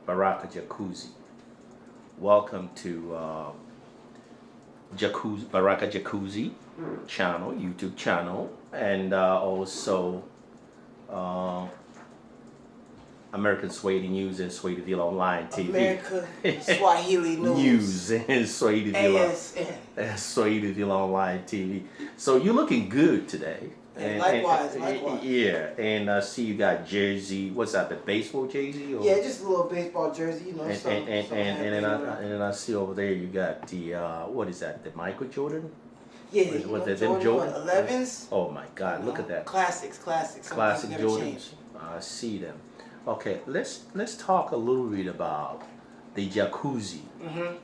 Barak Jaccuzi. Welcome to Barak Jaccuzi channel, YouTube channel, and also uh, American Swahili News and Swahiliville Online TV. America Swahili News and ASN. Swahiliville Online TV. So you're looking good today. And likewise. Yeah, and I see you got jersey. What's that? The baseball jersey? Or? Yeah, just a little baseball jersey, you know. And then I see over there you got the what is that? The Michael Jordan? Yeah, was that them Jordan? 11s. Oh my God! Look at that. Classic Jordans. Change. I see them. Okay, let's talk a little bit about the Jaccuzi.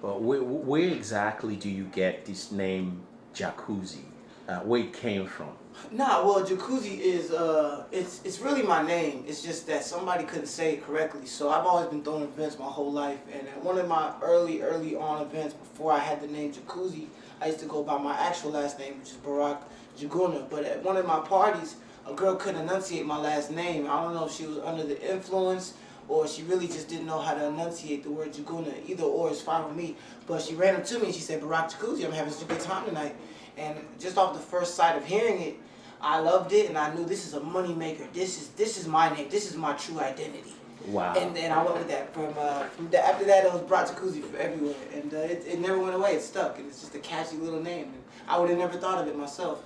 Where exactly do you get this name Jaccuzi? Where it came from? Well, Jaccuzi is it's really my name. It's just that somebody couldn't say it correctly. So I've always been throwing events my whole life, and at one of my early on events before I had the name Jaccuzi, I used to go by my actual last name, which is Barak Jaccuzi. But at one of my parties, a girl couldn't enunciate my last name. I don't know if she was under the influence or she really just didn't know how to enunciate the word Jaccuzi. Either or is fine with me. But she ran up to me and she said, Barak Jaccuzi, I'm having such a good time tonight. And just off the first sight of hearing it, I loved it, and I knew this is a money maker. This is my name. This is my true identity. Wow. And I went with that. After that, it was Barak Jaccuzi for everywhere, and it never went away. It stuck, and it's just a catchy little name. And I would have never thought of it myself.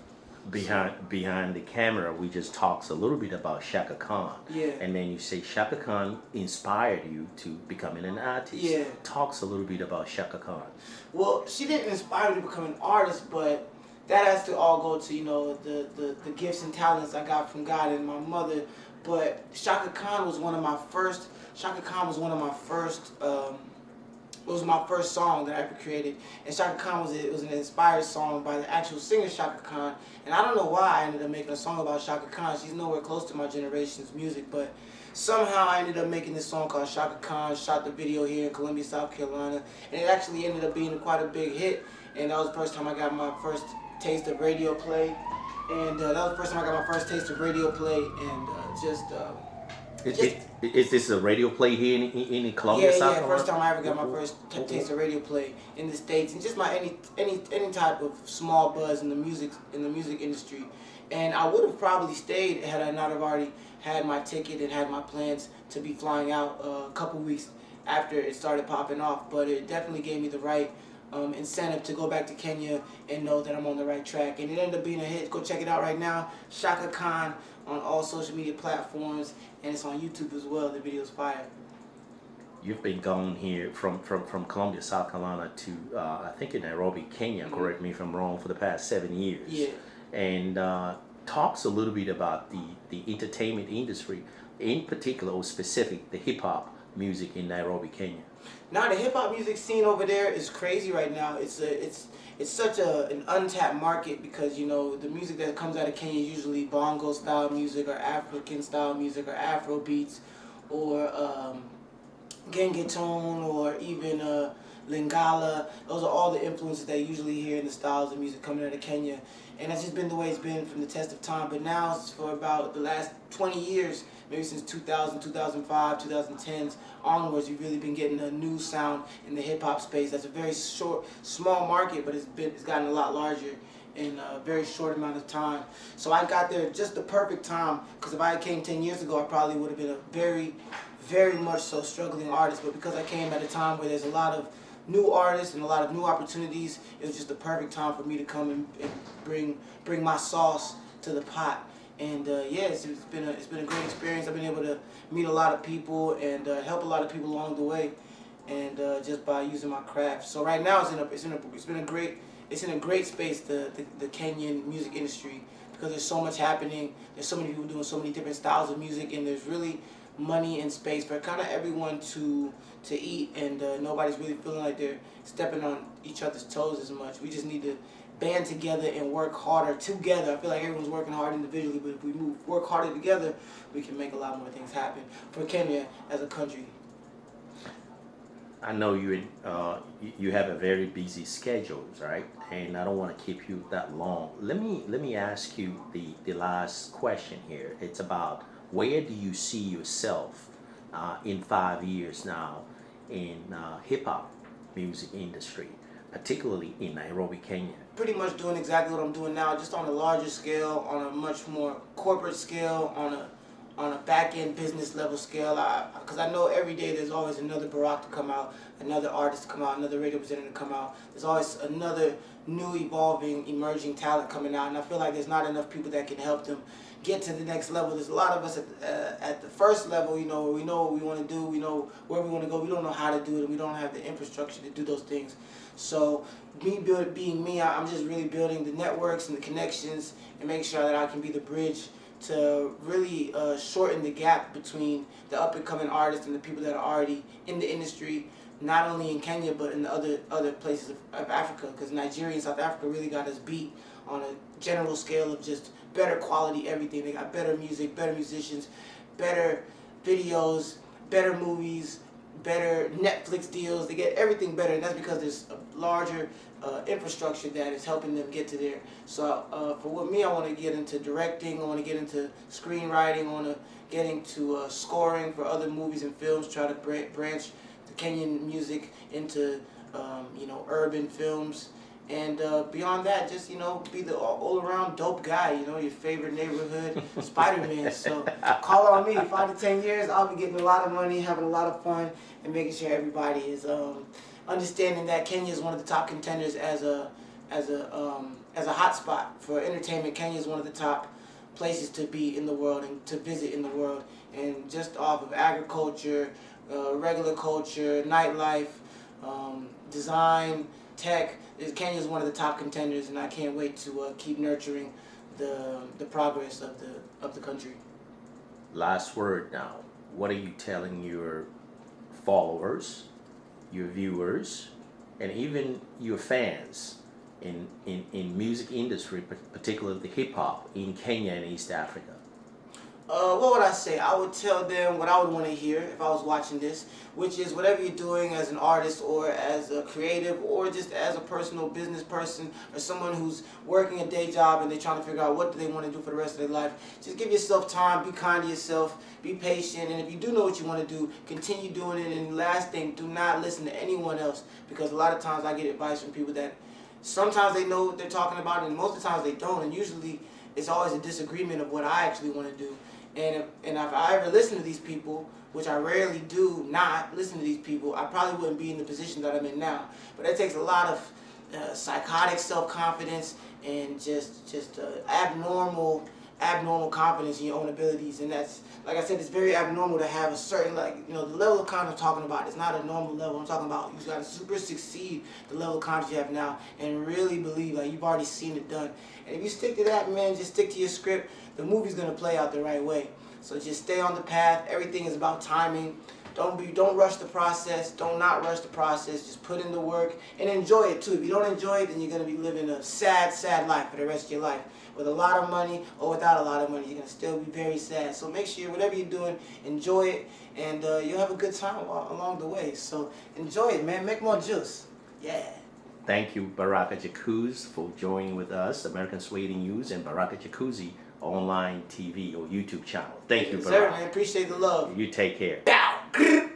Behind the camera, we just talked a little bit about Chaka Khan. Yeah. And then you say Chaka Khan inspired you to becoming an artist. Yeah. Talks a little bit about Chaka Khan. Well, she didn't inspire me to become an artist, but that has to all go to, the gifts and talents I got from God and my mother. But Chaka Khan was one of my first. It was my first song that I ever created, and Chaka Khan was an inspired song by the actual singer Chaka Khan. And I don't know why I ended up making a song about Chaka Khan. She's nowhere close to my generation's music, but somehow I ended up making this song called Chaka Khan. Shot the video here in Columbia, South Carolina, and it actually ended up being quite a big hit. And that was the first time I got my first taste of radio play, and Is this a radio play here in Columbia, South Carolina? Yeah, first time I ever got my first taste of radio play in the States, and just my any type of small buzz in the music industry. And I would have probably stayed had I not have already had my ticket and had my plans to be flying out a couple weeks after it started popping off. But it definitely gave me the right incentive to go back to Kenya and know that I'm on the right track. And it ended up being a hit. Go check it out right now. Chaka Khan on all social media platforms, and it's on YouTube as well. The video's fire. You've been gone here from Columbia, South Carolina to I think in Nairobi, Kenya. Correct me if I'm wrong. For the past 7 years. Yeah. And talks a little bit about the entertainment industry, in particular or specific, the hip hop music in Nairobi, Kenya. Now the hip hop music scene over there is crazy right now. It's such an untapped market because the music that comes out of Kenya is usually bongo style music or African style music or Afro beats or gengetone or even Lingala. Those are all the influences that you usually hear in the styles of music coming out of Kenya, and that's just been the way it's been from the test of time. But now for about the last 20 years, maybe since 2000, 2005, 2010s onwards, you've really been getting a new sound in the hip-hop space. That's a very small market, but it's gotten a lot larger in a very short amount of time. So I got there just the perfect time, because if I came 10 years ago, I probably would have been a very, very much so struggling artist. But because I came at a time where there's a lot of new artists and a lot of new opportunities, it was just the perfect time for me to come and bring my sauce to the pot. And it's been a great experience. I've been able to meet a lot of people and help a lot of people along the way, and just by using my craft. So right now it's in a great space, the Kenyan music industry, because there's so much happening. There's so many people doing so many different styles of music, and there's really money and space for kind of everyone to eat, and nobody's really feeling like they're stepping on each other's toes as much. We just need to band together and work harder together. I feel like everyone's working hard individually, but if we work harder together, we can make a lot more things happen for Kenya as a country. I know you have a very busy schedule, right? And I don't want to keep you that long. Let me ask you the last question here. It's about where do you see yourself in 5 years now in hip hop music industry, particularly in Nairobi, Kenya? Pretty much doing exactly what I'm doing now, just on a larger scale, on a much more corporate scale, on a back end business level scale. Because I know every day there's always another Barak to come out, another artist to come out, another radio presenter to come out. There's always another new, evolving, emerging talent coming out, and I feel like there's not enough people that can help them get to the next level. There's a lot of us at the first level, we know what we want to do, we know where we want to go, we don't know how to do it, and we don't have the infrastructure to do those things. So being me, I'm just really building the networks and the connections and making sure that I can be the bridge to really shorten the gap between the up and coming artists and the people that are already in the industry, not only in Kenya but in the other places of Africa, because Nigeria and South Africa really got us beat on a general scale of just better quality everything. They got better music, better musicians, better videos, better movies, better Netflix deals. They get everything better, and that's because there's a larger infrastructure that is helping them get to there. So for me, I want to get into directing, I want to get into screenwriting, I want to get into scoring for other movies and films, try to branch the Kenyan music into urban films. And beyond that, just, be the all-around dope guy, your favorite neighborhood Spider-Man. So call on me. 5 to 10 years, I'll be getting a lot of money, having a lot of fun, and making sure everybody is understanding that Kenya is one of the top contenders as a hot spot for entertainment. Kenya is one of the top places to be in the world and to visit in the world. And just off of agriculture, regular culture, nightlife, design, tech, Kenya is one of the top contenders, and I can't wait to keep nurturing the progress of the country. Last word now. What are you telling your followers, your viewers, and even your fans in music industry, particularly the hip hop in Kenya and East Africa? What would I say? I would tell them what I would want to hear if I was watching this, which is whatever you're doing as an artist or as a creative or just as a personal business person or someone who's working a day job and they're trying to figure out what do they want to do for the rest of their life, just give yourself time, be kind to yourself, be patient, and if you do know what you want to do, continue doing it. And last thing, do not listen to anyone else, because a lot of times I get advice from people that sometimes they know what they're talking about and most of the times they don't, and usually it's always a disagreement of what I actually want to do. And if I ever listen to these people, which I rarely do not listen to these people, I probably wouldn't be in the position that I'm in now. But that takes a lot of psychotic self-confidence and just abnormal confidence in your own abilities. And that's, like I said, it's very abnormal to have a certain, the level of confidence I'm talking about is not a normal level. I'm talking about you got to super succeed the level of confidence you have now and really believe like you've already seen it done. And if you stick to that, man, just stick to your script, the movie's going to play out the right way. So just stay on the path. Everything is about timing. Don't rush the process. Don't not rush the process. Just put in the work and enjoy it too. If you don't enjoy it, then you're going to be living a sad, sad life for the rest of your life. With a lot of money or without a lot of money, you're going to still be very sad. So make sure whatever you're doing, enjoy it, and you'll have a good time along the way. So enjoy it, man. Make more juice. Yeah. Thank you, Barak Jaccuzi, for joining with us, American Swahili News and Barak Jaccuzi online TV or YouTube channel. Thank you, Yes, Barak. sir, man. Appreciate the love. You take care. Bow.